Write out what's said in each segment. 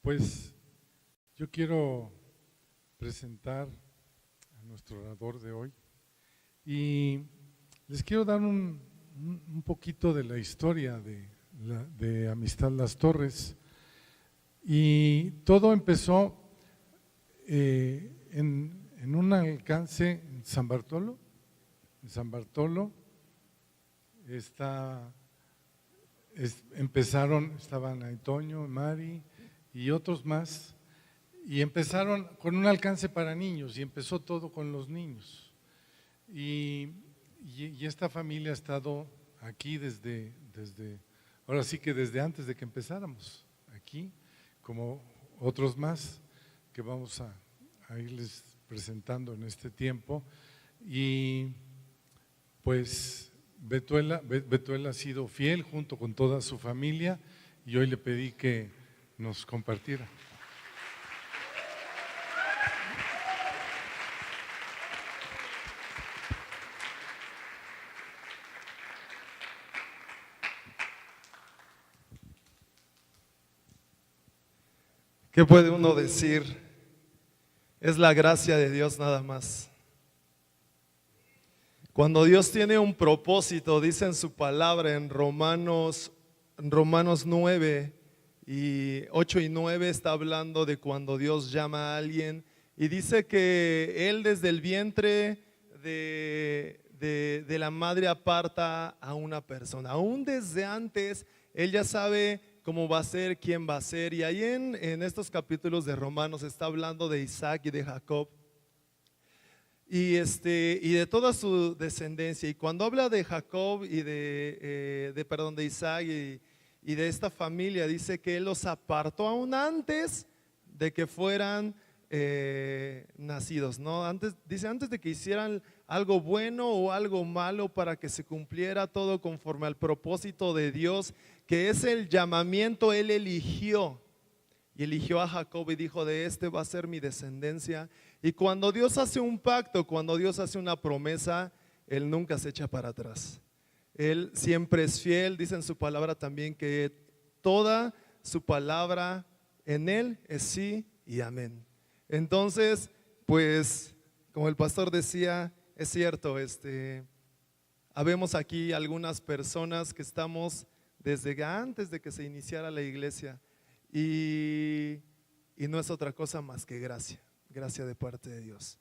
Pues yo quiero presentar a nuestro orador de hoy y les quiero dar un poquito de la historia de Amistad Las Torres. Y todo empezó en un alcance en San Bartolo. En San Bartolo estaban Antonio, Mari y otros más, y empezaron con un alcance para niños, y empezó todo con los niños. Y esta familia ha estado aquí ahora sí que desde antes de que empezáramos aquí, como otros más que vamos a irles presentando en este tiempo. Y pues Betuela ha sido fiel junto con toda su familia, y hoy le pedí que nos compartiera. ¿Qué puede uno decir? Es la gracia de Dios nada más. Cuando Dios tiene un propósito, dice en su palabra en Romanos 9 y 8 y 9, está hablando de cuando Dios llama a alguien y dice que Él desde el vientre de la madre aparta a una persona. Aún desde antes Él ya sabe cómo va a ser, quién va a ser. Y ahí en estos capítulos de Romanos está hablando de Isaac y de Jacob y de toda su descendencia. Y cuando habla de Jacob y de Isaac y de esta familia, dice que Él los apartó aún antes de que fueran nacidos, ¿no? Antes de que hicieran algo bueno o algo malo, para que se cumpliera todo conforme al propósito de Dios, que es el llamamiento. Él eligió a Jacob y dijo: de este va a ser mi descendencia. Y cuando Dios hace un pacto, cuando Dios hace una promesa, Él nunca se echa para atrás. Él siempre es fiel. Dice en su palabra también que toda su palabra en Él es sí y amén. Entonces, pues, como el pastor decía, es cierto, habemos aquí algunas personas que estamos desde antes de que se iniciara la iglesia, y no es otra cosa más que gracia de parte de Dios.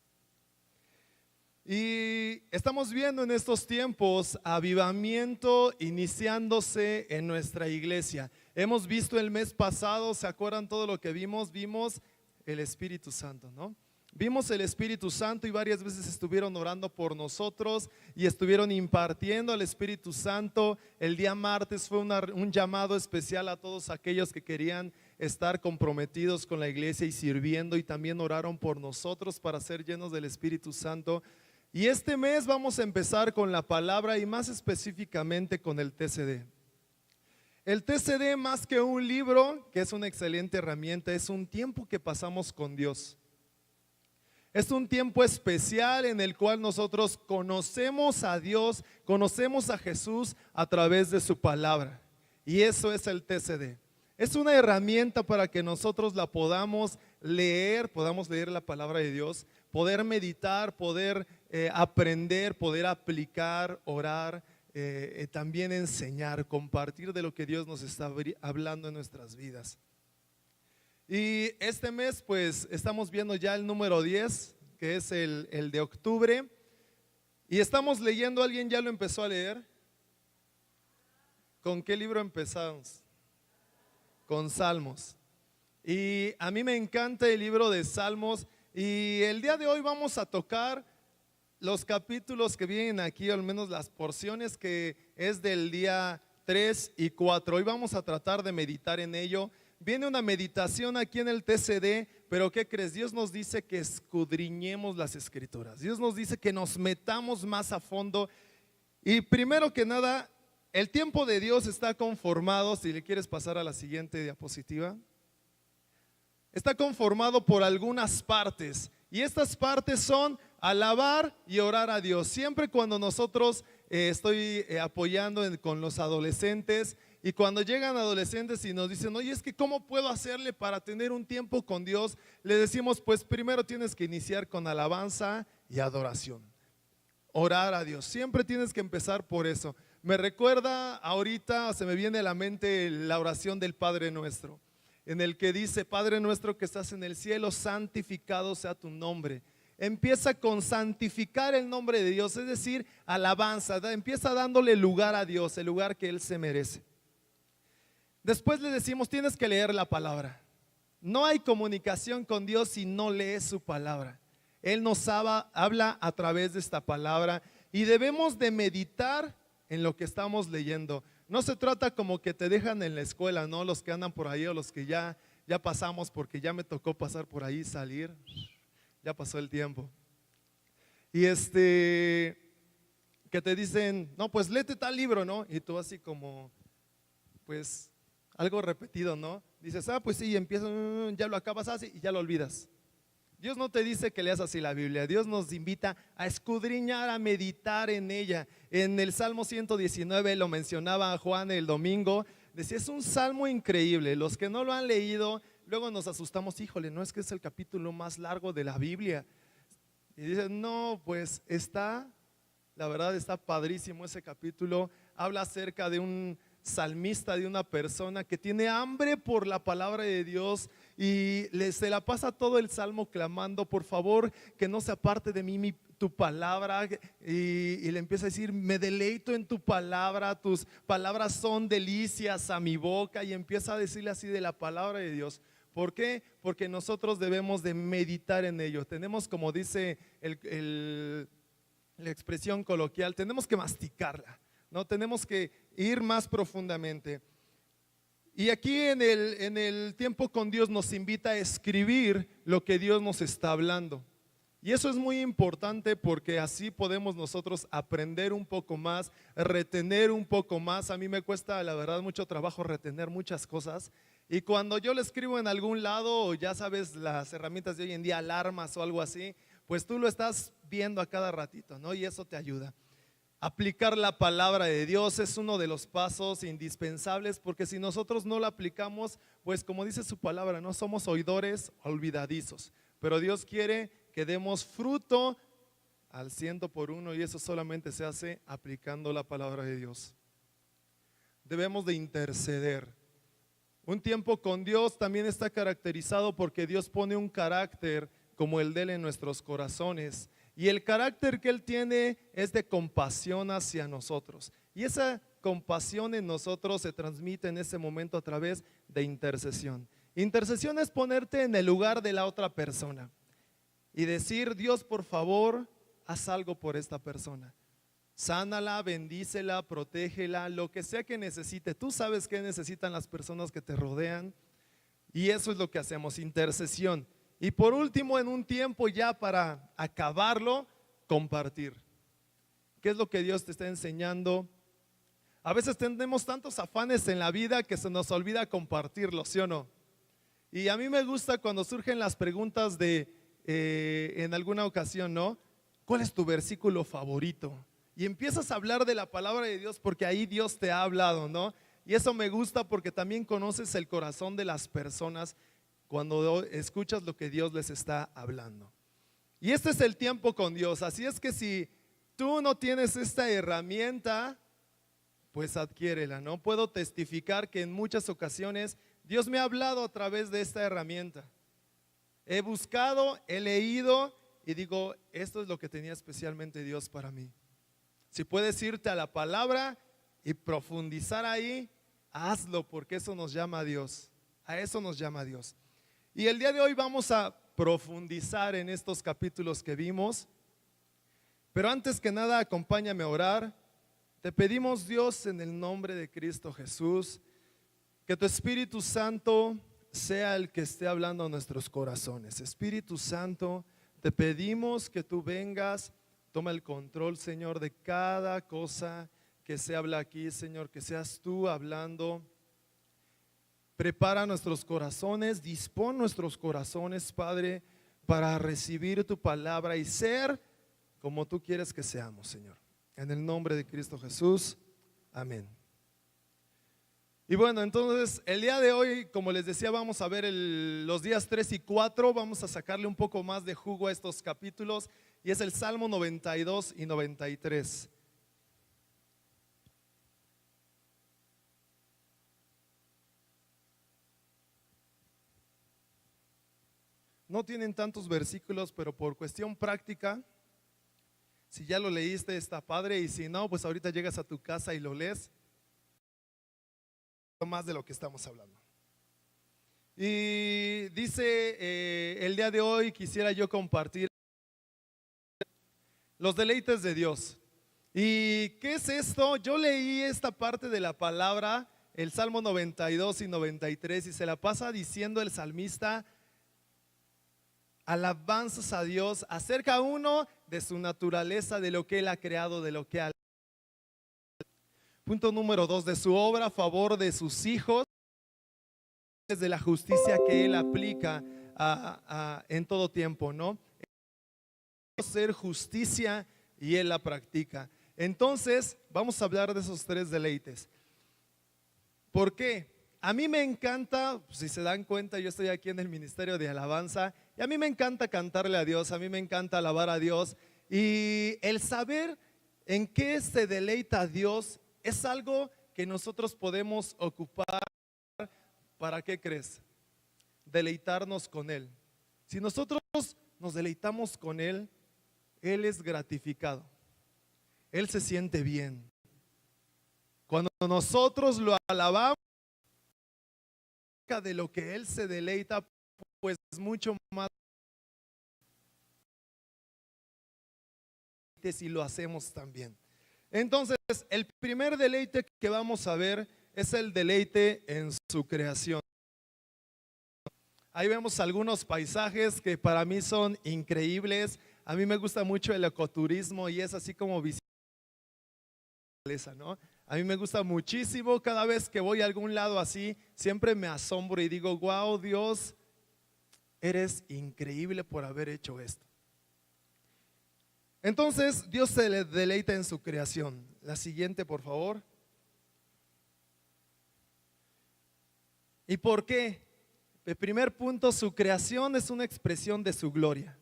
Y estamos viendo en estos tiempos avivamiento iniciándose en nuestra iglesia. Hemos visto el mes pasado, ¿se acuerdan todo lo que vimos? Vimos el Espíritu Santo, ¿no? Vimos el Espíritu Santo y varias veces estuvieron orando por nosotros y estuvieron impartiendo al Espíritu Santo. El día martes fue un llamado especial a todos aquellos que querían estar comprometidos con la iglesia y sirviendo, y también oraron por nosotros para ser llenos del Espíritu Santo. Y este mes vamos a empezar con la palabra, y más específicamente con el TCD. El TCD, más que un libro, que es una excelente herramienta, es un tiempo que pasamos con Dios. Es un tiempo especial en el cual nosotros conocemos a Dios, conocemos a Jesús a través de su palabra. Y eso es el TCD. Es una herramienta para que nosotros la podamos leer la palabra de Dios, poder meditar, poder aprender, poder aplicar, orar, también enseñar, compartir de lo que Dios nos está hablando en nuestras vidas. Y este mes pues estamos viendo ya el número 10, que es el de octubre, y estamos leyendo. ¿Alguien ya lo empezó a leer? ¿Con qué libro empezamos? Con Salmos. Y a mí me encanta el libro de Salmos, y el día de hoy vamos a tocar los capítulos que vienen aquí, o al menos las porciones que es del día 3 y 4. Hoy vamos a tratar de meditar en ello. Viene una meditación aquí en el TCD, pero ¿qué crees? Dios nos dice que escudriñemos las escrituras. Dios nos dice que nos metamos más a fondo. Y primero que nada, el tiempo de Dios está conformado, si le quieres pasar a la siguiente diapositiva, está conformado por algunas partes, y estas partes son alabar y orar a Dios. Siempre cuando nosotros estoy apoyando con los adolescentes, Y cuando llegan adolescentes y nos dicen, oye, es que ¿cómo puedo hacerle para tener un tiempo con Dios? Le decimos, pues primero tienes que iniciar con alabanza y adoración. Orar a Dios. Siempre tienes que empezar por eso. Me recuerda ahorita, se me viene a la mente la oración del Padre Nuestro, en el que dice, Padre nuestro que estás en el cielo, santificado sea tu nombre. Empieza con santificar el nombre de Dios, es decir, alabanza. Empieza dándole lugar a Dios, el lugar que Él se merece. Después le decimos, tienes que leer la palabra. No hay comunicación con Dios si no lees su palabra. Él nos habla a través de esta palabra y debemos de meditar en lo que estamos leyendo. No se trata como que te dejan en la escuela, ¿no? Los que andan por ahí o los que ya pasamos, porque ya me tocó pasar por ahí, salir, ya pasó el tiempo. Y que te dicen, no, pues léete tal libro, ¿no? Y tú así como, pues algo repetido, ¿no? Dices, pues sí, empieza, ya lo acabas así y ya lo olvidas. Dios no te dice que leas así la Biblia. Dios nos invita a escudriñar, a meditar en ella. En el Salmo 119 lo mencionaba Juan el domingo. Decía, es un salmo increíble. Los que no lo han leído, luego nos asustamos. Híjole, no es que es el capítulo más largo de la Biblia. Y dicen, no, pues la verdad está padrísimo ese capítulo. Habla acerca de un salmista, de una persona que tiene hambre por la palabra de Dios y se la pasa todo el salmo clamando, por favor, que no se aparte de mí tu palabra, y le empieza a decir, me deleito en tu palabra, tus palabras son delicias a mi boca, y empieza a decirle así de la palabra de Dios. ¿Por qué? Porque nosotros debemos de meditar en ello. Tenemos, como dice la expresión coloquial, tenemos que masticarla, ¿no? Tenemos que ir más profundamente. Y aquí en el tiempo con Dios nos invita a escribir lo que Dios nos está hablando. Y eso es muy importante porque así podemos nosotros aprender un poco más, retener un poco más. A mí me cuesta, la verdad, mucho trabajo retener muchas cosas. Y cuando yo lo escribo en algún lado, ya sabes, las herramientas de hoy en día, alarmas o algo así, pues tú lo estás viendo a cada ratito, ¿no? Y eso te ayuda. Aplicar la palabra de Dios es uno de los pasos indispensables, porque si nosotros no la aplicamos, pues como dice su palabra, no somos oidores olvidadizos, pero Dios quiere que demos fruto al 100 por 1, y eso solamente se hace aplicando la palabra de Dios. Debemos de interceder. Un tiempo con Dios también está caracterizado porque Dios pone un carácter como el de Él en nuestros corazones. Y el carácter que Él tiene es de compasión hacia nosotros. Y esa compasión en nosotros se transmite en ese momento a través de intercesión. Intercesión es ponerte en el lugar de la otra persona y decir, Dios, por favor, haz algo por esta persona. Sánala, bendícela, protégela, lo que sea que necesite. Tú sabes qué necesitan las personas que te rodean, y eso es lo que hacemos, intercesión. Y por último, en un tiempo ya para acabarlo, compartir. ¿Qué es lo que Dios te está enseñando? A veces tenemos tantos afanes en la vida que se nos olvida compartirlo, ¿sí o no? Y a mí me gusta cuando surgen las preguntas en alguna ocasión, ¿no? ¿Cuál es tu versículo favorito? Y empiezas a hablar de la palabra de Dios porque ahí Dios te ha hablado, ¿no? Y eso me gusta porque también conoces el corazón de las personas cuando escuchas lo que Dios les está hablando. Y este es el tiempo con Dios. Así es que si tú no tienes esta herramienta, pues adquiérela, ¿no? Puedo testificar que en muchas ocasiones Dios me ha hablado a través de esta herramienta. He buscado, he leído y digo, esto es lo que tenía especialmente Dios para mí. Si puedes irte a la palabra y profundizar ahí, hazlo, porque eso nos llama a Dios. A eso nos llama a Dios. Y el día de hoy vamos a profundizar en estos capítulos que vimos. Pero antes que nada, acompáñame a orar. Te pedimos, Dios, en el nombre de Cristo Jesús, que tu Espíritu Santo sea el que esté hablando a nuestros corazones. Espíritu Santo, te pedimos que tú vengas, toma el control, Señor, de cada cosa que se habla aquí, Señor, que seas tú hablando. Prepara nuestros corazones, dispón nuestros corazones, Padre, para recibir tu palabra y ser como tú quieres que seamos, Señor. En el nombre de Cristo Jesús, amén. Y bueno, entonces el día de hoy, como les decía, vamos a ver los días 3 y 4, vamos a sacarle un poco más de jugo a estos capítulos, y es el Salmo 92 y 93. No tienen tantos versículos, pero por cuestión práctica, si ya lo leíste está padre, y si no, pues ahorita llegas a tu casa y lo lees. Más de lo que estamos hablando. Y dice, el día de hoy quisiera yo compartir los deleites de Dios. ¿Y qué es esto? Yo leí esta parte de la palabra, el Salmo 92 y 93, y se la pasa diciendo el salmista alabanzas a Dios acerca uno de su naturaleza, de lo que Él ha creado, de lo que ha. Punto número 2, de su obra a favor de sus hijos, de la justicia que Él aplica en todo tiempo, ¿no? Hacer justicia y Él la practica. Entonces, vamos a hablar de esos tres deleites. ¿Por qué? A mí me encanta, si se dan cuenta, yo estoy aquí en el Ministerio de Alabanza, y a mí me encanta cantarle a Dios, a mí me encanta alabar a Dios, y el saber en qué se deleita a Dios es algo que nosotros podemos ocupar. ¿Para qué crees? Deleitarnos con Él. Si nosotros nos deleitamos con Él, Él es gratificado. Él se siente bien. Cuando nosotros lo alabamos de lo que Él se deleita, pues mucho más si lo hacemos también. Entonces, el primer deleite que vamos a ver es el deleite en su creación. Ahí vemos algunos paisajes que para mí son increíbles. A mí me gusta mucho el ecoturismo y es así como visitar, ¿no? A mí me gusta muchísimo. Cada vez que voy a algún lado así, siempre me asombro y digo, wow, Dios, eres increíble por haber hecho esto. Entonces, Dios se le deleita en su creación. La siguiente, por favor. ¿Y por qué? El primer punto, su creación es una expresión de su gloria.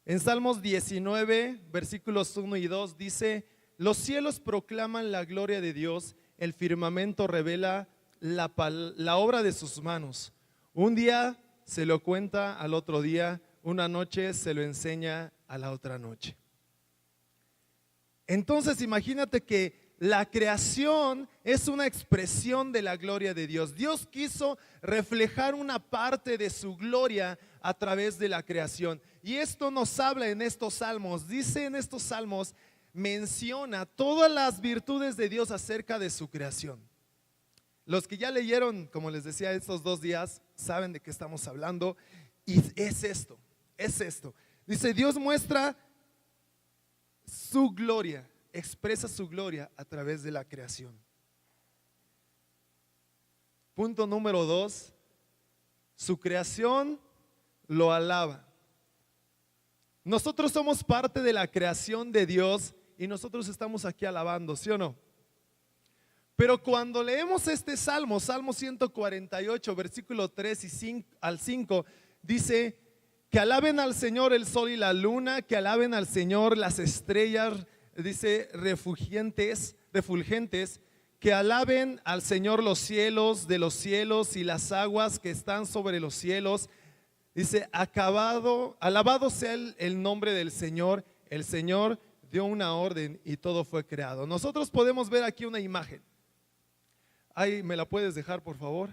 En Salmos 19, versículos 1 y 2 dice: los cielos proclaman la gloria de Dios, el firmamento revela la obra de sus manos. Un día se lo cuenta al otro día, una noche se lo enseña a la otra noche. Entonces imagínate que la creación es una expresión de la gloria de Dios. Dios quiso reflejar una parte de su gloria a través de la creación. Y esto nos habla en estos salmos. Dice en estos salmos, menciona todas las virtudes de Dios acerca de su creación. Los que ya leyeron, como les decía, estos 2 días, saben de qué estamos hablando. Y es esto. Dice, Dios muestra su gloria, expresa su gloria a través de la creación. Punto número 2, su creación lo alaba. Nosotros somos parte de la creación de Dios y nosotros estamos aquí alabando, ¿sí o no? Pero cuando leemos este salmo, Salmo 148, versículo 3 al 5, dice: que alaben al Señor el sol y la luna, que alaben al Señor las estrellas, dice, refulgentes, que alaben al Señor los cielos de los cielos y las aguas que están sobre los cielos. Dice, alabado sea el nombre del Señor. El Señor dio una orden y todo fue creado. Nosotros podemos ver aquí una imagen. Ahí me la puedes dejar, por favor.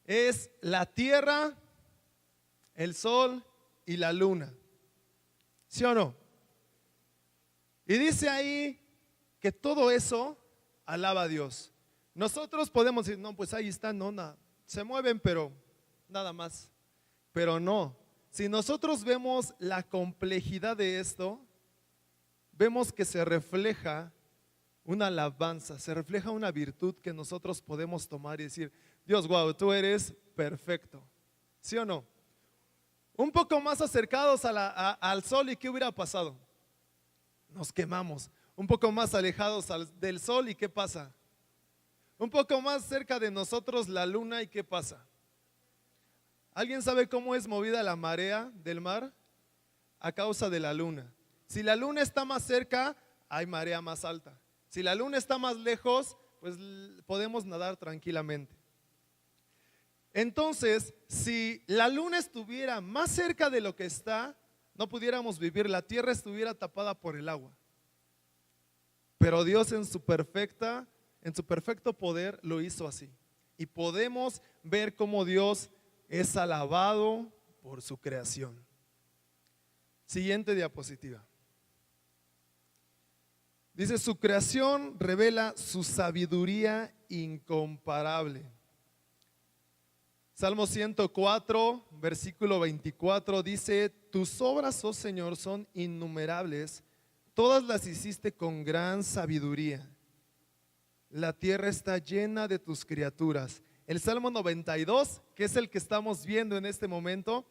Es la tierra, el sol y la luna. ¿Sí o no? Y dice ahí que todo eso alaba a Dios. Nosotros podemos decir, no, pues ahí están, no, nada, se mueven, pero nada más. Pero no, si nosotros vemos la complejidad de esto, vemos que se refleja una alabanza, se refleja una virtud que nosotros podemos tomar y decir, Dios, wow, tú eres perfecto. ¿Sí o no? Un poco más acercados al sol, ¿y qué hubiera pasado? Nos quemamos. Un poco más alejados del sol, ¿y qué pasa? Un poco más cerca de nosotros la luna, ¿y qué pasa? ¿Alguien sabe cómo es movida la marea del mar? A causa de la luna. Si la luna está más cerca, hay marea más alta. Si la luna está más lejos, pues podemos nadar tranquilamente. Entonces, si la luna estuviera más cerca de lo que está, no pudiéramos vivir, la tierra estuviera tapada por el agua. Pero Dios en su perfecto poder lo hizo así. Y podemos ver cómo Dios es alabado por su creación. Siguiente diapositiva. Dice, su creación revela su sabiduría incomparable. Salmo 104, versículo 24 dice, tus obras, oh Señor, son innumerables, todas las hiciste con gran sabiduría. La tierra está llena de tus criaturas. El Salmo 92, que es el que estamos viendo en este momento,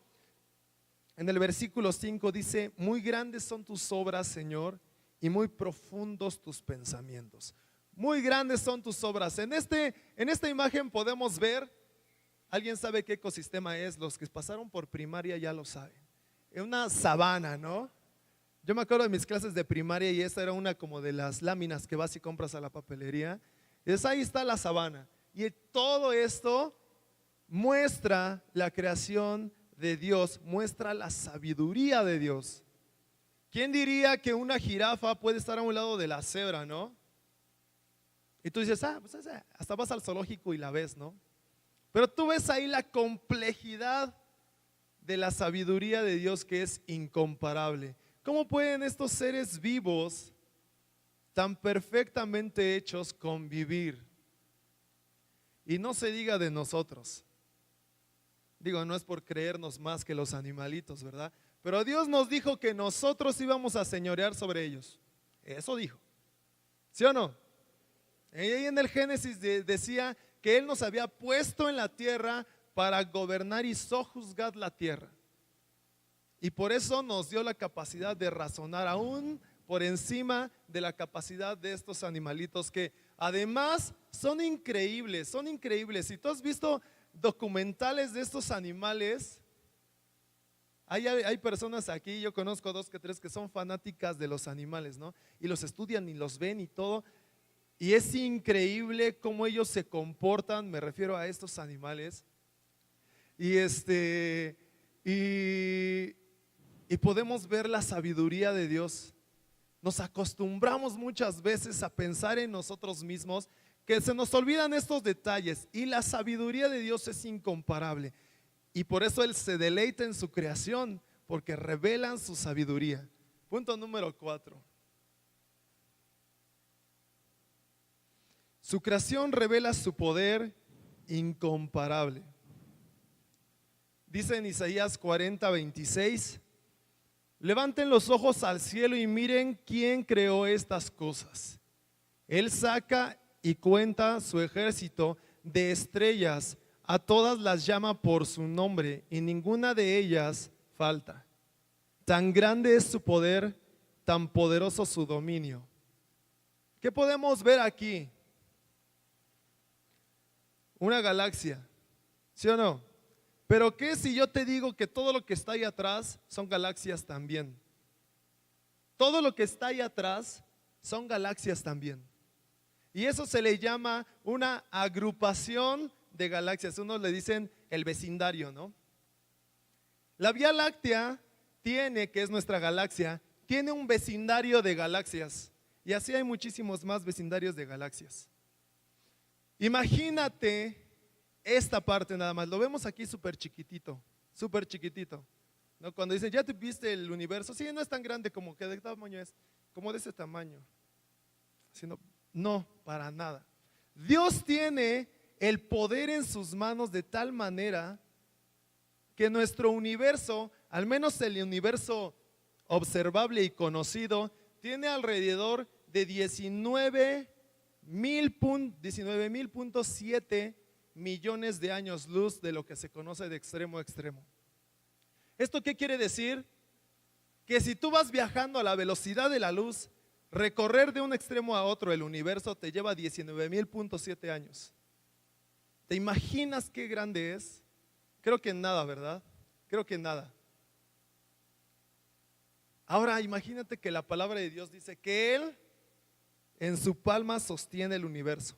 en el versículo 5 dice, muy grandes son tus obras, Señor, y muy profundos tus pensamientos. Muy grandes son tus obras. En esta imagen podemos ver, ¿alguien sabe qué ecosistema es? Los que pasaron por primaria ya lo saben. Es una sabana, ¿no? Yo me acuerdo de mis clases de primaria y esta era una como de las láminas que vas y compras a la papelería. Y ahí está la sabana. Y todo esto muestra la creación de Dios, muestra la sabiduría de Dios. ¿Quién diría que una jirafa puede estar a un lado de la cebra, no? Y tú dices, pues hasta vas al zoológico y la ves, ¿no? Pero tú ves ahí la complejidad de la sabiduría de Dios que es incomparable. ¿Cómo pueden estos seres vivos tan perfectamente hechos convivir? Y no se diga de nosotros. Digo, no es por creernos más que los animalitos, ¿verdad? Pero Dios nos dijo que nosotros íbamos a señorear sobre ellos. Eso dijo. ¿Sí o no? Ahí en el Génesis decía que Él nos había puesto en la tierra para gobernar y sojuzgar la tierra. Y por eso nos dio la capacidad de razonar aún por encima de la capacidad de estos animalitos que además son increíbles, son increíbles. Si tú has visto documentales de estos animales, hay personas aquí, yo conozco 2 que 3 que son fanáticas de los animales, ¿no? Y los estudian y los ven y todo. Y es increíble cómo ellos se comportan, me refiero a estos animales. Y podemos ver la sabiduría de Dios. Nos acostumbramos muchas veces a pensar en nosotros mismos, que se nos olvidan estos detalles, y la sabiduría de Dios es incomparable. Y por eso Él se deleita en su creación, porque revelan su sabiduría. Punto número 4. Su creación revela su poder incomparable. Dice en Isaías 40:26, levanten los ojos al cielo y miren quién creó estas cosas. Él saca y cuenta su ejército de estrellas, a todas las llama por su nombre y ninguna de ellas falta. Tan grande es su poder, tan poderoso su dominio. ¿Qué podemos ver aquí? Una galaxia, ¿sí o no? Pero ¿qué si yo te digo que todo lo que está ahí atrás son galaxias también? Todo lo que está ahí atrás son galaxias también. Y eso se le llama una agrupación de galaxias. Unos le dicen el vecindario, ¿no? La Vía Láctea tiene, que es nuestra galaxia, tiene un vecindario de galaxias. Y así hay muchísimos más vecindarios de galaxias. Imagínate esta parte nada más. Lo vemos aquí súper chiquitito, ¿no? Cuando dicen, ¿ya te viste el universo? Sí, no es tan grande como que de tamaño es, como de ese tamaño. Sino, no, para nada. Dios tiene el poder en sus manos de tal manera que nuestro universo, al menos el universo observable y conocido, tiene alrededor de 19.7 millones de años luz de lo que se conoce de extremo a extremo. ¿Esto qué quiere decir? Que si tú vas viajando a la velocidad de la luz, Recorrer de un extremo a otro el universo te lleva 19.7 años. ¿Te imaginas qué grande es? Creo que en nada, ¿verdad? Creo que en nada. Ahora imagínate que la palabra de Dios dice que Él en su palma sostiene el universo.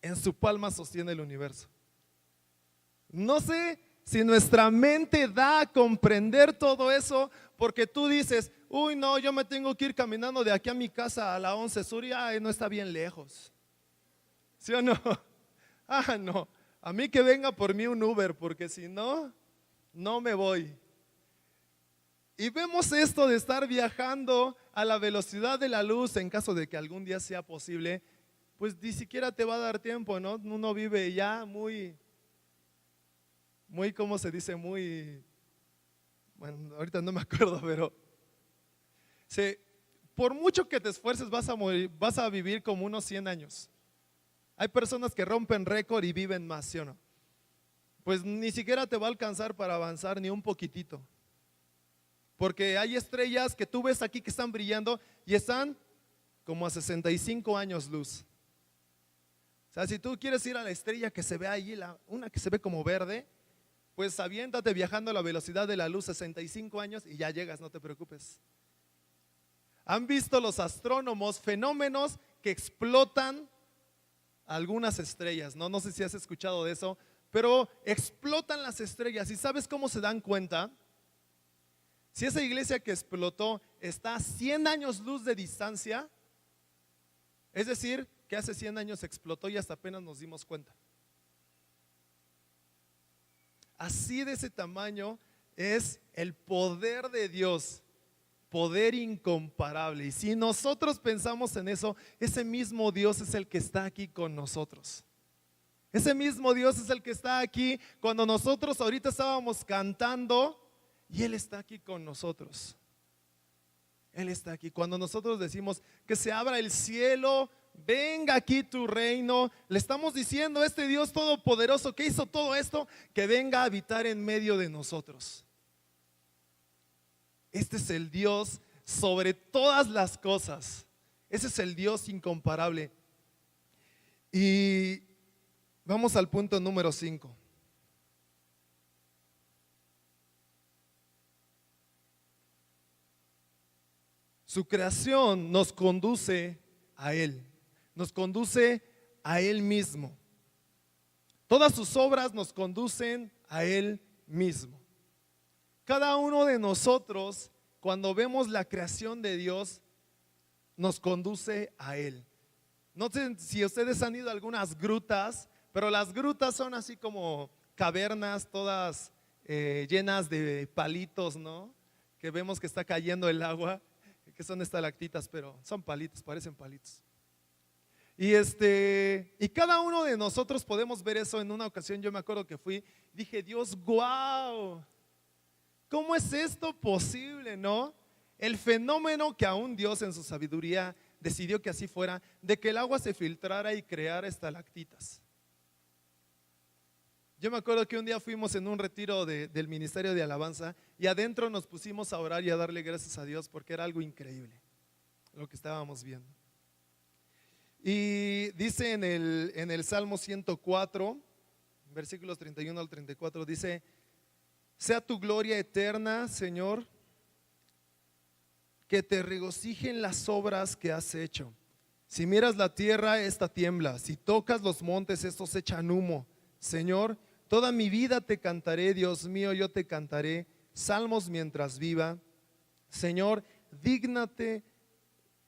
En su palma sostiene el universo. No sé si nuestra mente da a comprender todo eso, porque tú dices, uy no, yo me tengo que ir caminando de aquí a mi casa a la 11 Sur y no está bien lejos. ¿Sí o no? Ah, no, a mí que venga por mí un Uber, porque si no, no me voy. Y vemos esto de estar viajando a la velocidad de la luz, en caso de que algún día sea posible, pues ni siquiera te va a dar tiempo, ¿no? Uno vive ya muy, ¿cómo se dice? Bueno, ahorita no me acuerdo, pero por mucho que te esfuerces vas a morir, vas a vivir como unos 100 años. Hay personas que rompen récord y viven más, ¿sí o no? Pues ni siquiera te va a alcanzar para avanzar ni un poquitito. Porque hay estrellas que tú ves aquí que están brillando y están como a 65 años luz. O sea, si tú quieres ir a la estrella que se ve ahí, una que se ve como verde, pues aviéntate viajando a la velocidad de la luz 65 años y ya llegas, no te preocupes. Han visto los astrónomos fenómenos que explotan algunas estrellas, ¿no? No sé si has escuchado de eso, pero explotan las estrellas. ¿Y sabes cómo se dan cuenta? Si esa iglesia que explotó está a 100 años luz de distancia, es decir, que hace 100 años explotó y hasta apenas nos dimos cuenta. Así de ese tamaño es el poder de Dios, poder incomparable. Y si nosotros pensamos en eso, ese mismo Dios es el que está aquí con nosotros. Ese mismo Dios es el que está aquí cuando nosotros ahorita estábamos cantando y Él está aquí con nosotros. Él está aquí. Cuando nosotros decimos que se abra el cielo, venga aquí tu reino, le estamos diciendo a este Dios todopoderoso que hizo todo esto, que venga a habitar en medio de nosotros. Este es el Dios sobre todas las cosas. Ese es el Dios incomparable. Y vamos al punto número 5. Su creación nos conduce a Él, nos conduce a Él mismo. Todas sus obras nos conducen a Él mismo. Cada uno de nosotros, cuando vemos la creación de Dios, nos conduce a Él. No sé si ustedes han ido a algunas grutas, pero las grutas son así como cavernas todas llenas de palitos, ¿no? Que vemos que está cayendo el agua, que son estalactitas, pero son palitos, parecen palitos. Y cada uno de nosotros podemos ver eso. En una ocasión yo me acuerdo que fui, dije, Dios, guau, ¿cómo es esto posible, no? El fenómeno que aún Dios en su sabiduría decidió que así fuera, de que el agua se filtrara y creara estalactitas. Yo me acuerdo que un día fuimos en un retiro del Ministerio de Alabanza y adentro nos pusimos a orar y a darle gracias a Dios porque era algo increíble lo que estábamos viendo. Y dice en el Salmo 104, versículos 31 al 34, dice: sea tu gloria eterna, Señor, que te regocijen las obras que has hecho. Si miras la tierra, esta tiembla. Si tocas los montes, estos echan humo. Señor, toda mi vida te cantaré, Dios mío, yo te cantaré salmos mientras viva. Señor, dígnate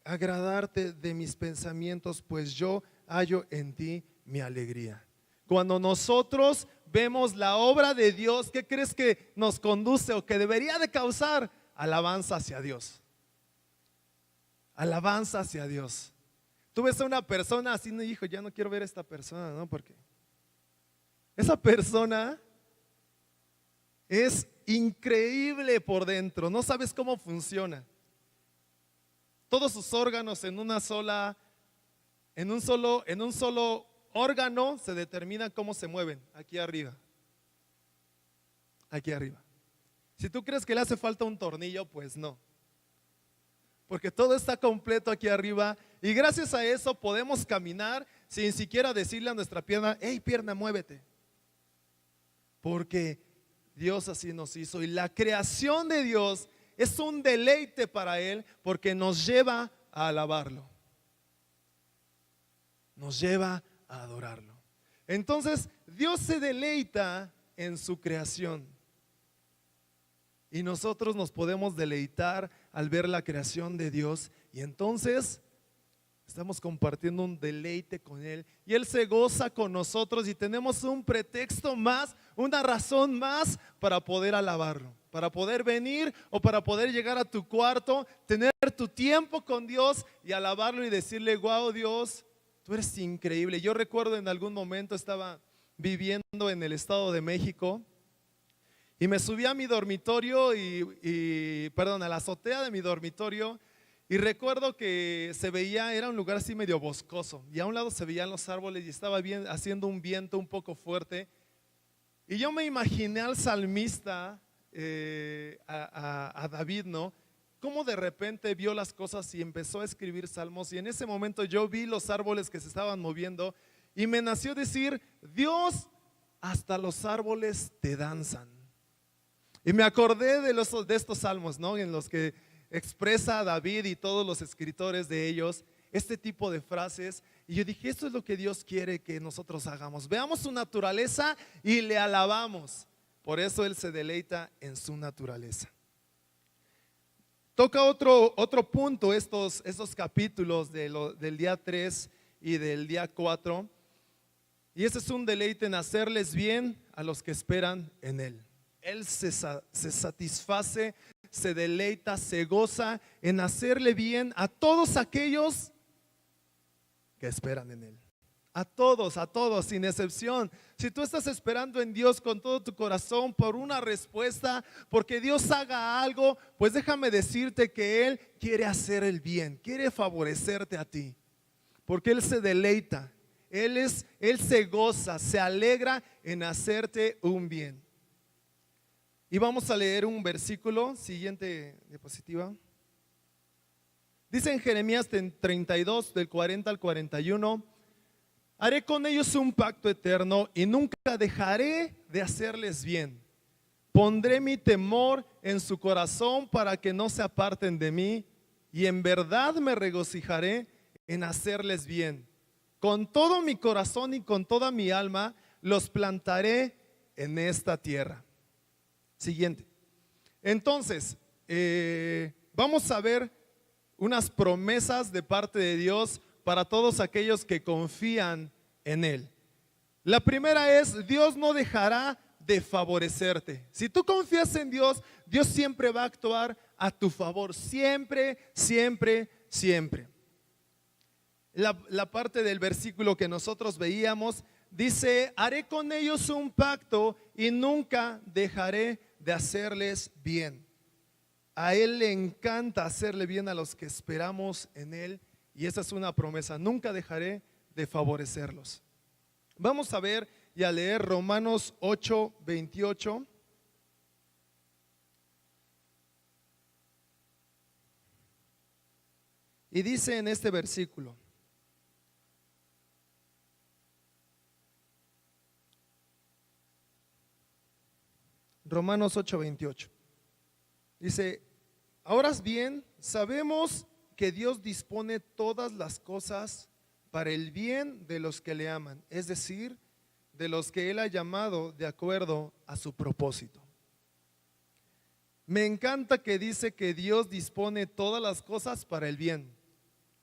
agradarte de mis pensamientos, pues yo hallo en ti mi alegría. Cuando nosotros vemos la obra de Dios, ¿qué crees que nos conduce o que debería de causar? Alabanza hacia Dios. Alabanza hacia Dios. Tú ves a una persona así, no, hijo, ya no quiero ver a esta persona, ¿no? Porque esa persona es increíble por dentro, no sabes cómo funciona. Todos sus órganos en un solo órgano se determina cómo se mueven, aquí arriba. Aquí arriba. Si tú crees que le hace falta un tornillo, pues no. porque todo está completo aquí arriba y gracias a eso podemos caminar sin siquiera decirle a nuestra pierna, hey pierna, muévete. Porque Dios así nos hizo y la creación de Dios es un deleite para Él porque nos lleva a alabarlo, nos lleva a adorarlo. Entonces Dios se deleita en su creación y nosotros nos podemos deleitar al ver la creación de Dios y entonces estamos compartiendo un deleite con Él y Él se goza con nosotros y tenemos un pretexto más, una razón más para poder alabarlo, para poder venir o para poder llegar a tu cuarto, tener tu tiempo con Dios y alabarlo y decirle, wow Dios, tú eres increíble. Yo recuerdo en algún momento estaba viviendo en el Estado de México y me subí a mi dormitorio a la azotea de mi dormitorio y recuerdo que se veía, era un lugar así medio boscoso y a un lado se veían los árboles y estaba haciendo un viento un poco fuerte y yo me imaginé al salmista, a David, ¿no? Cómo de repente vio las cosas y empezó a escribir salmos y en ese momento yo vi los árboles que se estaban moviendo y me nació decir, Dios, hasta los árboles te danzan. Y me acordé de estos salmos, ¿no? En los que expresa David y todos los escritores de ellos este tipo de frases y yo dije, esto es lo que Dios quiere que nosotros hagamos, veamos su naturaleza y le alabamos. Por eso Él se deleita en su naturaleza. Toca otro punto estos capítulos del día 3 y del día 4 y ese es un deleite en hacerles bien a los que esperan en Él. Él se satisface, se deleita, se goza en hacerle bien a todos aquellos que esperan en Él. A todos, sin excepción. Si tú estás esperando en Dios con todo tu corazón por una respuesta, porque Dios haga algo, pues déjame decirte que Él quiere hacer el bien, quiere favorecerte a ti, porque Él se deleita, Él se goza, se alegra en hacerte un bien. Y vamos a leer un versículo, siguiente diapositiva. Dice en Jeremías 32, del 40 al 41, haré con ellos un pacto eterno y nunca dejaré de hacerles bien. Pondré mi temor en su corazón para que no se aparten de mí y en verdad me regocijaré en hacerles bien. Con todo mi corazón y con toda mi alma los plantaré en esta tierra. Siguiente. Entonces, vamos a ver unas promesas de parte de Dios para todos aquellos que confían en Él. La primera es, Dios no dejará de favorecerte. Si tú confías en Dios, Dios siempre va a actuar a tu favor. Siempre, siempre, siempre. La parte del versículo que nosotros veíamos dice, haré con ellos un pacto y nunca dejaré de hacerles bien. A Él le encanta hacerle bien a los que esperamos en Él y esa es una promesa, nunca dejaré de favorecerlos. Vamos a ver y a leer Romanos 8, 28. Y dice en este versículo, Romanos 8, 28. Dice, ahora bien, sabemos que Dios dispone todas las cosas para el bien de los que le aman, es decir, de los que Él ha llamado de acuerdo a su propósito. Me encanta que dice que Dios dispone todas las cosas para el bien.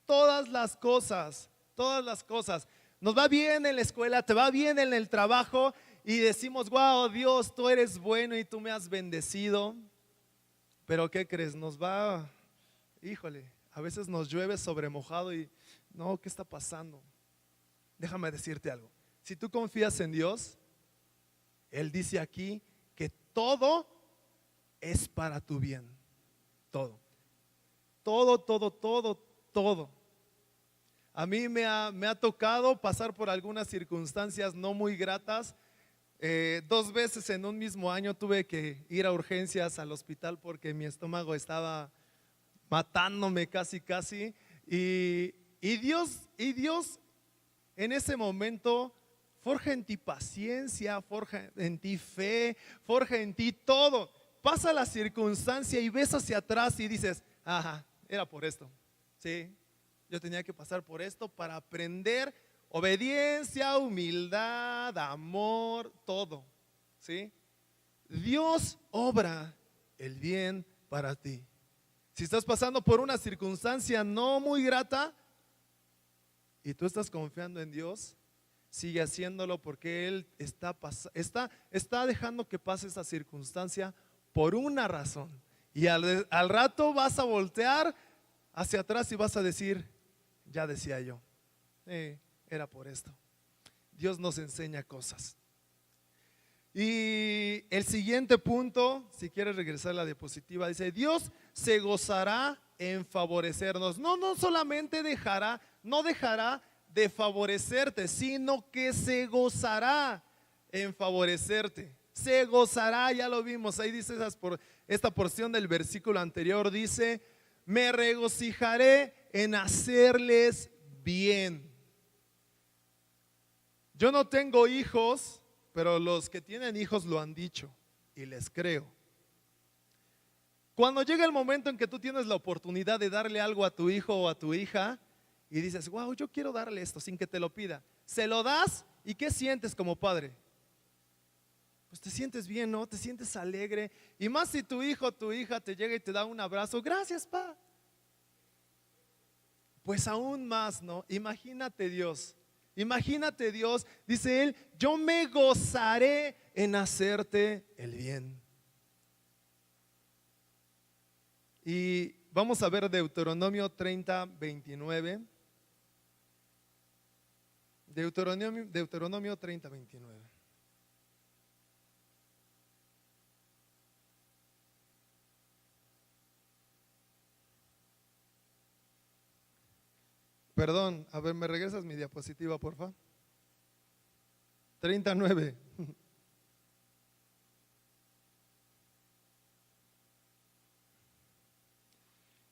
Todas las cosas, todas las cosas. Nos va bien en la escuela, te va bien en el trabajo y decimos, wow, Dios, tú eres bueno y tú me has bendecido. Pero ¿qué crees? Híjole, a veces nos llueve sobre mojado y no, ¿qué está pasando? Déjame decirte algo. Si tú confías en Dios, Él dice aquí que todo es para tu bien. Todo. Todo, todo, todo, todo. A mí me ha tocado pasar por algunas circunstancias no muy gratas. 2 veces en un mismo año tuve que ir a urgencias al hospital porque mi estómago estaba matándome casi. Y Dios en ese momento forja en ti paciencia, forja en ti fe, forja en ti todo. Pasa la circunstancia y ves hacia atrás y dices, ajá, era por esto. Sí, yo tenía que pasar por esto para aprender obediencia, humildad, amor, todo. ¿Sí? Dios obra el bien para ti. Si estás pasando por una circunstancia no muy grata y tú estás confiando en Dios, sigue haciéndolo porque Él está dejando que pase esa circunstancia por una razón. Y al rato vas a voltear hacia atrás y vas a decir, ya decía yo, era por esto. Dios nos enseña cosas. Y el siguiente punto, si quieres regresar a la diapositiva, dice, Dios se gozará en favorecernos. No solamente no dejará de favorecerte, sino que se gozará en favorecerte. Se gozará, ya lo vimos, ahí dice esta porción del versículo anterior, dice, me regocijaré en hacerles bien. Yo no tengo hijos, pero los que tienen hijos lo han dicho y les creo. Cuando llega el momento en que tú tienes la oportunidad de darle algo a tu hijo o a tu hija y dices, wow, yo quiero darle esto sin que te lo pida, se lo das y ¿qué sientes como padre? Pues te sientes bien, ¿no? Te sientes alegre. Y más si tu hijo o tu hija te llega y te da un abrazo, gracias, pa. Pues aún más, ¿no? Imagínate Dios, dice Él, yo me gozaré en hacerte el bien. Y vamos a ver Deuteronomio 30, 29. Deuteronomio 30, 29. Perdón, a ver, ¿me regresas mi diapositiva, por favor? 39.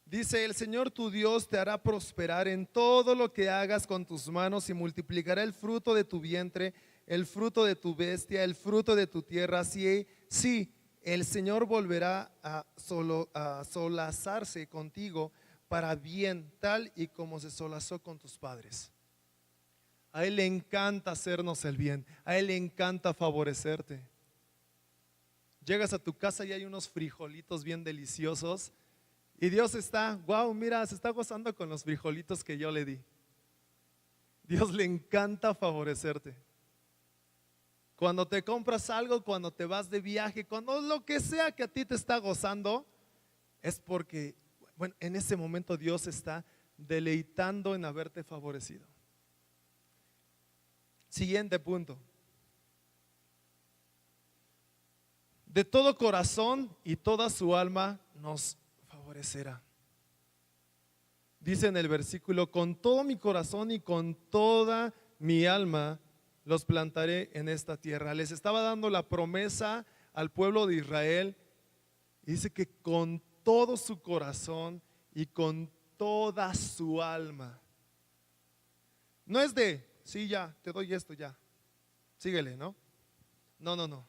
Dice, el Señor tu Dios te hará prosperar en todo lo que hagas con tus manos y multiplicará el fruto de tu vientre, el fruto de tu bestia, el fruto de tu tierra. Sí, el Señor volverá a solazarse contigo para bien, tal y como se solazó con tus padres. A Él le encanta hacernos el bien, a Él le encanta favorecerte. Llegas a tu casa y hay unos frijolitos bien deliciosos y Dios está, wow, mira, se está gozando con los frijolitos que yo le di. Dios le encanta favorecerte. Cuando te compras algo, cuando te vas de viaje, cuando lo que sea que a ti te está gozando, es porque, bueno, en ese momento Dios está deleitando en haberte favorecido. Siguiente punto. De todo corazón y toda su alma nos favorecerá. Dice en el versículo, con todo mi corazón y con toda mi alma los plantaré en esta tierra. Les estaba dando la promesa al pueblo de Israel y dice que con todo su corazón y con toda su alma. No es de, sí, ya, te doy esto, ya, síguele, ¿no? No.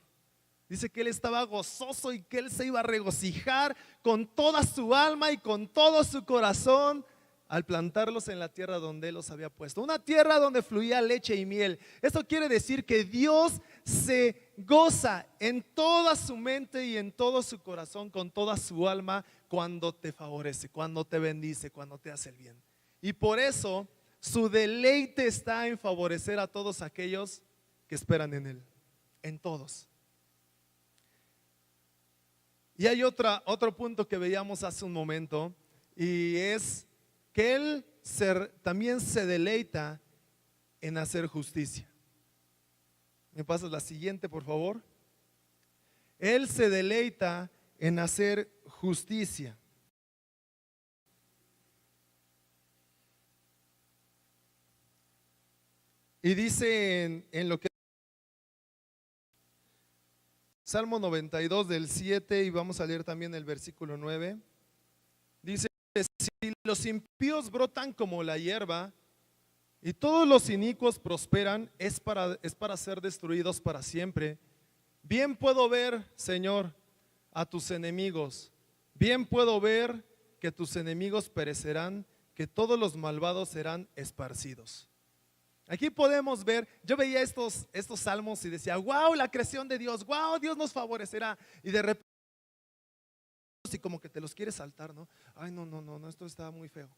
Dice que él estaba gozoso y que él se iba a regocijar con toda su alma y con todo su corazón al plantarlos en la tierra donde él los había puesto. Una tierra donde fluía leche y miel. Esto quiere decir que Dios se goza en toda su mente y en todo su corazón, con toda su alma, cuando te favorece, cuando te bendice, cuando te hace el bien. Y por eso su deleite está en favorecer a todos aquellos que esperan en él, en todos. Y hay otro punto que veíamos hace un momento, y es que Él también se deleita en hacer justicia. ¿Me pasas la siguiente, por favor? Él se deleita en hacer justicia. Y dice en lo que Salmo 92 del 7, y vamos a leer también el versículo 9. Dice, si los impíos brotan como la hierba y todos los inicuos prosperan, es para ser destruidos para siempre. Bien puedo ver, Señor, a tus enemigos. Bien puedo ver que tus enemigos perecerán, que todos los malvados serán esparcidos. Aquí podemos ver, yo veía estos salmos y decía, wow, la creación de Dios, wow, Dios nos favorecerá. Y de repente, y como que te los quieres saltar, ¿no? Ay, no, esto está muy feo.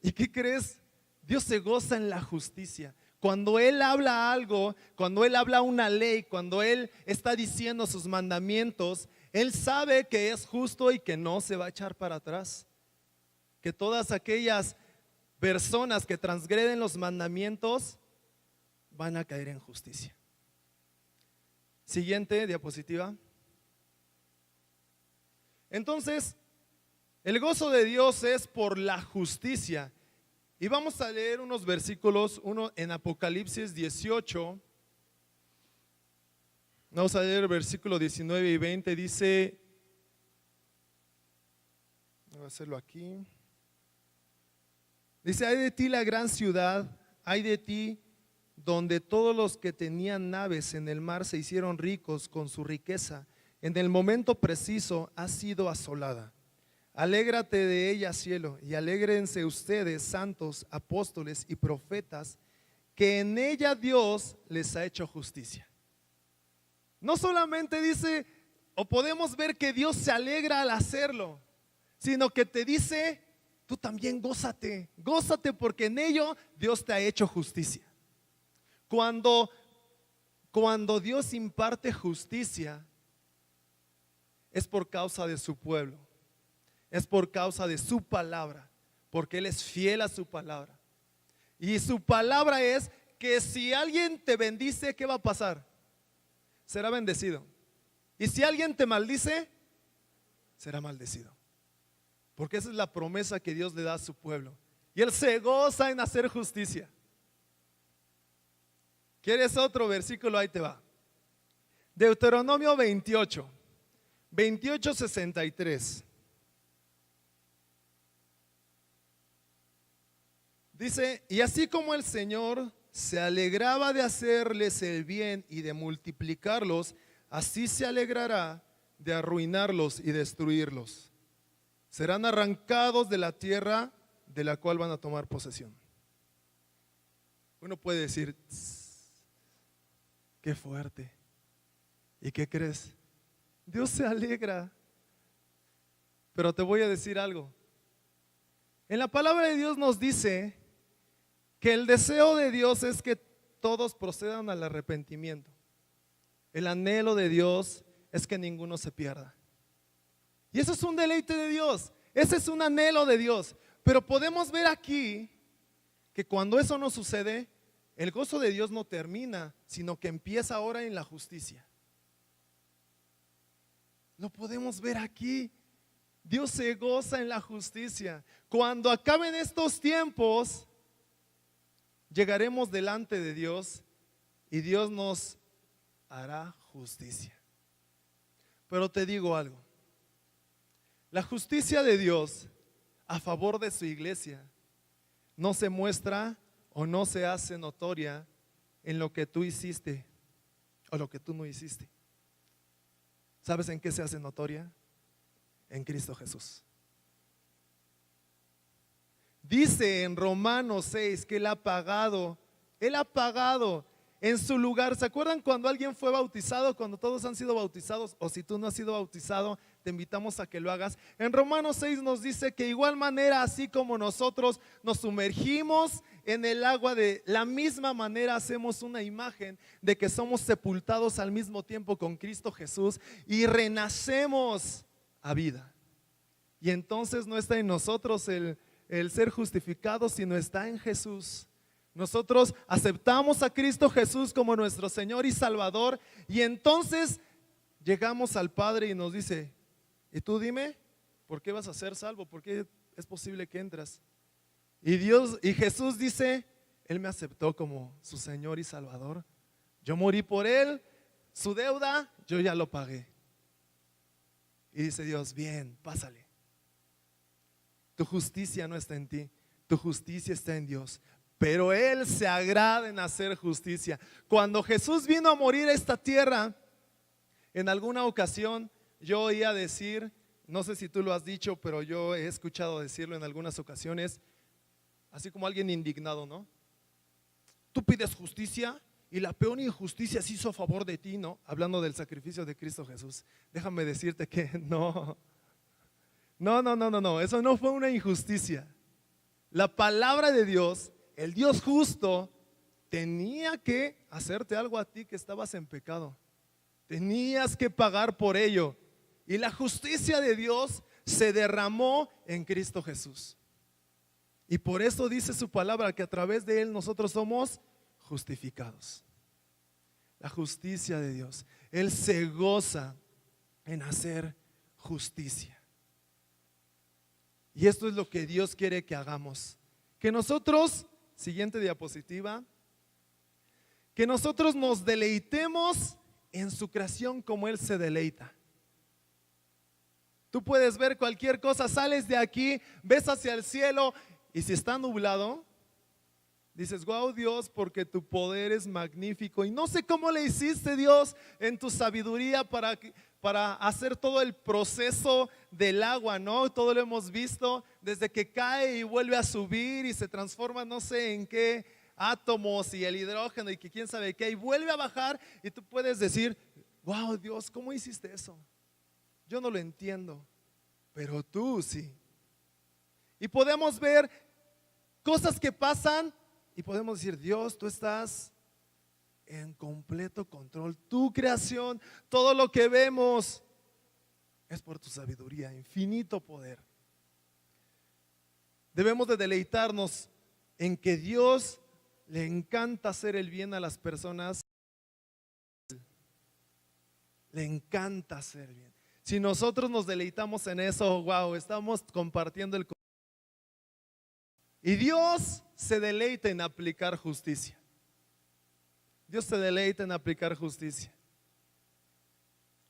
¿Y qué crees? Dios se goza en la justicia. Cuando Él habla algo, cuando Él habla una ley, cuando Él está diciendo sus mandamientos, Él sabe que es justo y que no se va a echar para atrás. Que todas aquellas personas que transgreden los mandamientos van a caer en justicia. Siguiente diapositiva. Entonces, el gozo de Dios es por la justicia. Y vamos a leer unos versículos, uno en Apocalipsis 18. Vamos a leer el versículo 19 y 20. Dice, voy a hacerlo aquí. Dice, ay de ti la gran ciudad, ay de ti donde todos los que tenían naves en el mar se hicieron ricos con su riqueza. En el momento preciso ha sido asolada. Alégrate de ella, cielo, y alégrense ustedes, santos, apóstoles y profetas, que en ella Dios les ha hecho justicia. No solamente dice, o podemos ver que Dios se alegra al hacerlo, sino que te dice, tú también gózate, gózate porque en ello Dios te ha hecho justicia. Cuando Dios imparte justicia, es por causa de su pueblo. Es por causa de su palabra, porque Él es fiel a su palabra. Y su palabra es que si alguien te bendice, ¿qué va a pasar? Será bendecido. Y si alguien te maldice, será maldecido. Porque esa es la promesa que Dios le da a su pueblo. Y Él se goza en hacer justicia. ¿Quieres otro versículo? Ahí te va. Deuteronomio 28, 63. Dice, y así como el Señor se alegraba de hacerles el bien y de multiplicarlos, así se alegrará de arruinarlos y destruirlos. Serán arrancados de la tierra de la cual van a tomar posesión. Uno puede decir, qué fuerte. ¿Y qué crees? Dios se alegra. Pero te voy a decir algo. En la palabra de Dios nos dice que el deseo de Dios es que todos procedan al arrepentimiento. El anhelo de Dios es que ninguno se pierda. Y eso es un deleite de Dios. Ese es un anhelo de Dios. Pero podemos ver aquí que cuando eso no sucede, el gozo de Dios no termina, sino que empieza ahora en la justicia. Lo podemos ver aquí. Dios se goza en la justicia. Cuando acaben estos tiempos, llegaremos delante de Dios y Dios nos hará justicia. Pero te digo algo. La justicia de Dios a favor de su iglesia no se muestra o no se hace notoria en lo que tú hiciste o lo que tú no hiciste. ¿Sabes en qué se hace notoria? En Cristo Jesús. Dice en Romanos 6 que Él ha pagado en su lugar. ¿Se acuerdan cuando alguien fue bautizado? Cuando todos han sido bautizados, o si tú no has sido bautizado, te invitamos a que lo hagas. En Romanos 6 nos dice que igual manera, así como nosotros nos sumergimos en el agua, de la misma manera hacemos una imagen de que somos sepultados al mismo tiempo con Cristo Jesús y renacemos a vida. Y entonces no está en nosotros el ser justificados, sino está en Jesús. Nosotros aceptamos a Cristo Jesús como nuestro Señor y Salvador, y entonces llegamos al Padre y nos dice, y tú dime, ¿por qué vas a ser salvo? ¿Por qué es posible que entras? Y Jesús dice, Él me aceptó como su Señor y Salvador. Yo morí por Él, su deuda, yo ya lo pagué. Y dice Dios, bien, pásale. Tu justicia no está en ti, tu justicia está en Dios. Pero Él se agrada en hacer justicia. Cuando Jesús vino a morir a esta tierra, en alguna ocasión yo oía decir, no sé si tú lo has dicho, pero yo he escuchado decirlo en algunas ocasiones, así como alguien indignado, ¿no? Tú pides justicia y la peor injusticia se hizo a favor de ti, ¿no? Hablando del sacrificio de Cristo Jesús. Déjame decirte que no, eso no fue una injusticia. La palabra de Dios, el Dios justo, tenía que hacerte algo a ti que estabas en pecado. Tenías que pagar por ello. Y la justicia de Dios se derramó en Cristo Jesús. Y por eso dice su palabra que a través de Él nosotros somos justificados. La justicia de Dios. Él se goza en hacer justicia. Y esto es lo que Dios quiere que hagamos. Que nosotros, siguiente diapositiva, que nosotros nos deleitemos en su creación como Él se deleita. Tú puedes ver cualquier cosa, sales de aquí, ves hacia el cielo y si está nublado, dices, wow Dios, porque tu poder es magnífico. Y no sé cómo le hiciste, Dios, en tu sabiduría para hacer todo el proceso del agua, ¿no? Todo lo hemos visto, desde que cae y vuelve a subir y se transforma no sé en qué átomos y el hidrógeno y que quién sabe qué, y vuelve a bajar y tú puedes decir, wow Dios, ¿cómo hiciste eso? Yo no lo entiendo, pero tú sí. Y podemos ver cosas que pasan y podemos decir, Dios, tú estás en completo control. Tu creación, todo lo que vemos es por tu sabiduría, infinito poder. Debemos de deleitarnos en que Dios le encanta hacer el bien a las personas. Le encanta hacer el bien. Si nosotros nos deleitamos en eso, wow, estamos compartiendo el. Y Dios se deleita en aplicar justicia. Dios se deleita en aplicar justicia.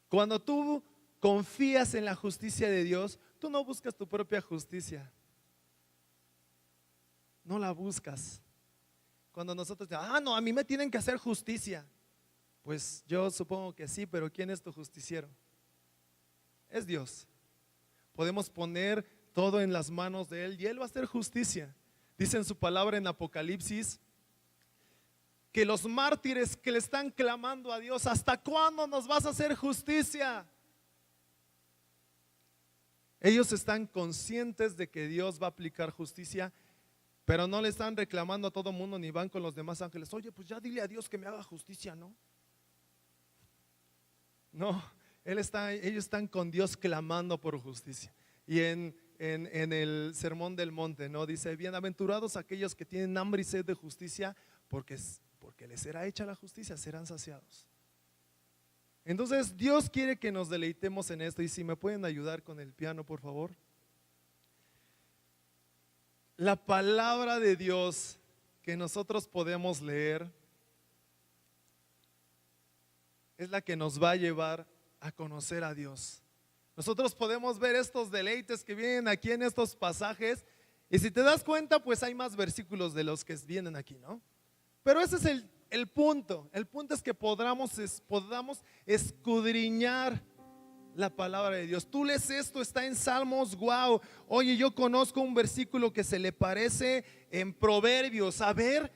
Cuando tú confías en la justicia de Dios, tú no buscas tu propia justicia. No la buscas. Cuando nosotros no, a mí me tienen que hacer justicia. Pues yo supongo que sí, pero ¿quién es tu justiciero? Es Dios. Podemos poner todo en las manos de Él y Él va a hacer justicia. Dice en su palabra en Apocalipsis que los mártires que le están clamando a Dios, ¿hasta cuándo nos vas a hacer justicia? Ellos están conscientes de que Dios va a aplicar justicia, pero no le están reclamando a todo mundo ni van con los demás ángeles. Oye, pues ya dile a Dios que me haga justicia, ¿no? No, ellos están con Dios clamando por justicia. Y en el Sermón del Monte, ¿no? Dice, bienaventurados aquellos que tienen hambre y sed de justicia, porque les será hecha la justicia, serán saciados. Entonces Dios quiere que nos deleitemos en esto. Y si me pueden ayudar con el piano, por favor. La palabra de Dios que nosotros podemos leer es la que nos va a llevar a conocer a Dios. Nosotros podemos ver estos deleites que vienen aquí en estos pasajes, y si te das cuenta, pues hay más versículos de los que vienen aquí, ¿no? Pero ese es el punto. El punto es que podamos escudriñar la palabra de Dios. Tú lees esto, está en Salmos, wow. Oye, yo conozco un versículo que se le parece en Proverbios. A ver,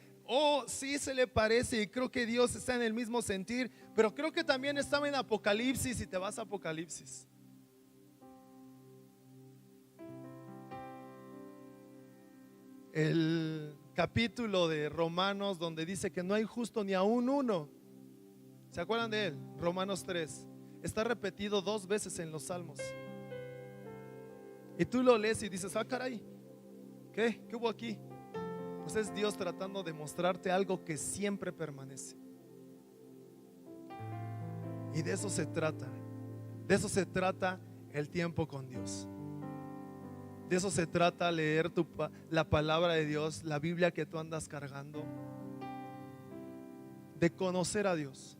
sí se le parece, y creo que Dios está en el mismo sentir, pero creo que también estaba en Apocalipsis. Y te vas a Apocalipsis. El capítulo de Romanos donde dice que no hay justo ni aún uno. ¿Se acuerdan de él? Romanos 3. Está repetido 2 veces en los Salmos. Y tú lo lees y dices, caray, ¿qué hubo aquí? Pues es Dios tratando de mostrarte algo que siempre permanece. Y de eso se trata. De eso se trata el tiempo con Dios. De eso se trata leer la palabra de Dios, la Biblia que tú andas cargando. De conocer a Dios.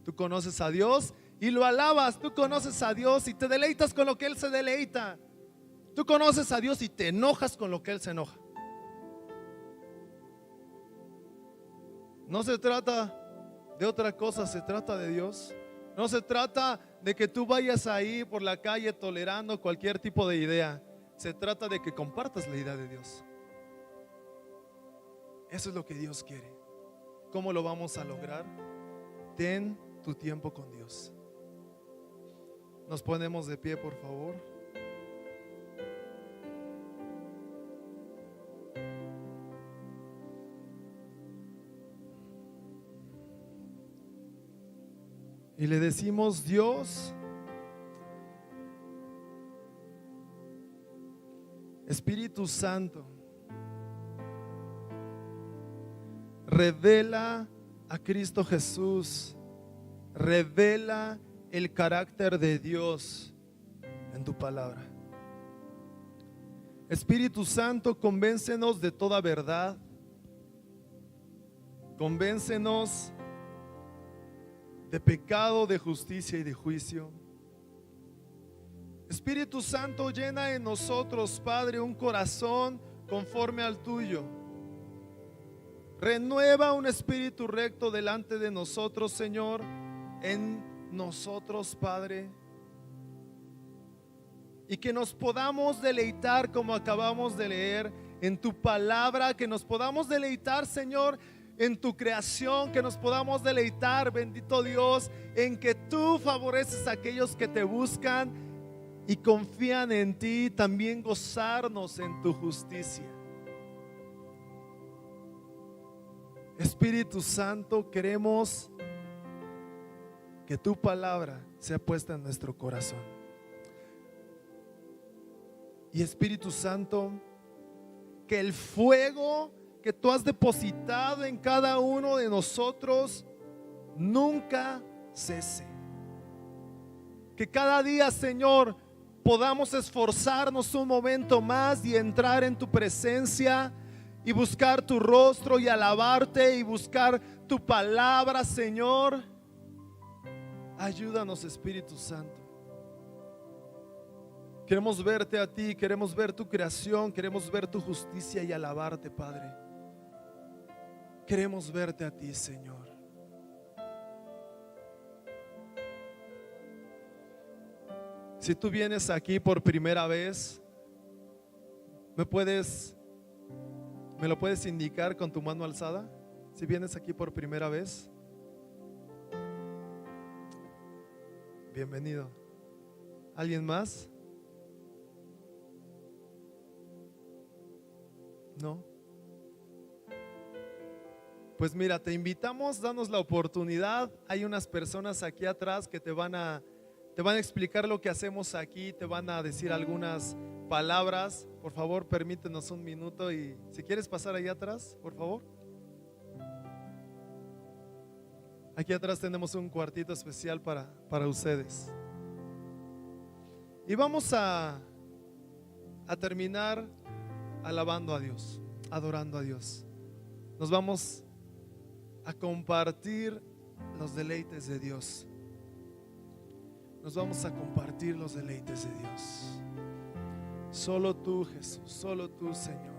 Tú conoces a Dios y lo alabas. Tú conoces a Dios y te deleitas con lo que Él se deleita. Tú conoces a Dios y te enojas con lo que Él se enoja. No se trata de otra cosa, se trata de Dios. No se trata de que tú vayas ahí por la calle tolerando cualquier tipo de idea. Se trata de que compartas la idea de Dios. Eso es lo que Dios quiere. ¿Cómo lo vamos a lograr? Ten tu tiempo con Dios. Nos ponemos de pie, por favor. Y le decimos: Dios, Espíritu Santo, revela a Cristo Jesús, revela el carácter de Dios en tu palabra. Espíritu Santo, convéncenos de toda verdad, convéncenos de pecado, de justicia y de juicio. Espíritu Santo, llena en nosotros, Padre, un corazón conforme al tuyo. Renueva un espíritu recto delante de nosotros, Señor, en nosotros, Padre. Y que nos podamos deleitar, como acabamos de leer, en tu palabra. Que nos podamos deleitar, Señor, en tu creación. Que nos podamos deleitar, bendito Dios, en que tú favoreces a aquellos que te buscan y confían en ti. También gozarnos en tu justicia. Espíritu Santo, queremos que tu palabra sea puesta en nuestro corazón. Y Espíritu Santo, que el fuego que tú has depositado en cada uno de nosotros nunca cese. Que cada día, Señor, podamos esforzarnos un momento más y entrar en tu presencia y buscar tu rostro y alabarte y buscar tu palabra, Señor. Ayúdanos, Espíritu Santo. Queremos verte a ti, queremos ver tu creación, queremos ver tu justicia y alabarte, Padre. Queremos verte a ti, Señor. Si tú vienes aquí por primera vez, ¿me lo puedes indicar con tu mano alzada? Si vienes aquí por primera vez, bienvenido. ¿Alguien más? ¿No? Pues mira, te invitamos, danos la oportunidad. Hay unas personas aquí atrás que te van a explicar lo que hacemos aquí, te van a decir algunas palabras. Por favor, permítenos un minuto y si quieres pasar allá atrás, por favor. Aquí atrás tenemos un cuartito especial para ustedes. Y vamos a terminar alabando a Dios, adorando a Dios. Nos vamos a compartir los deleites de Dios. Nos vamos a compartir los deleites de Dios. Solo tú, Jesús, solo tú, Señor.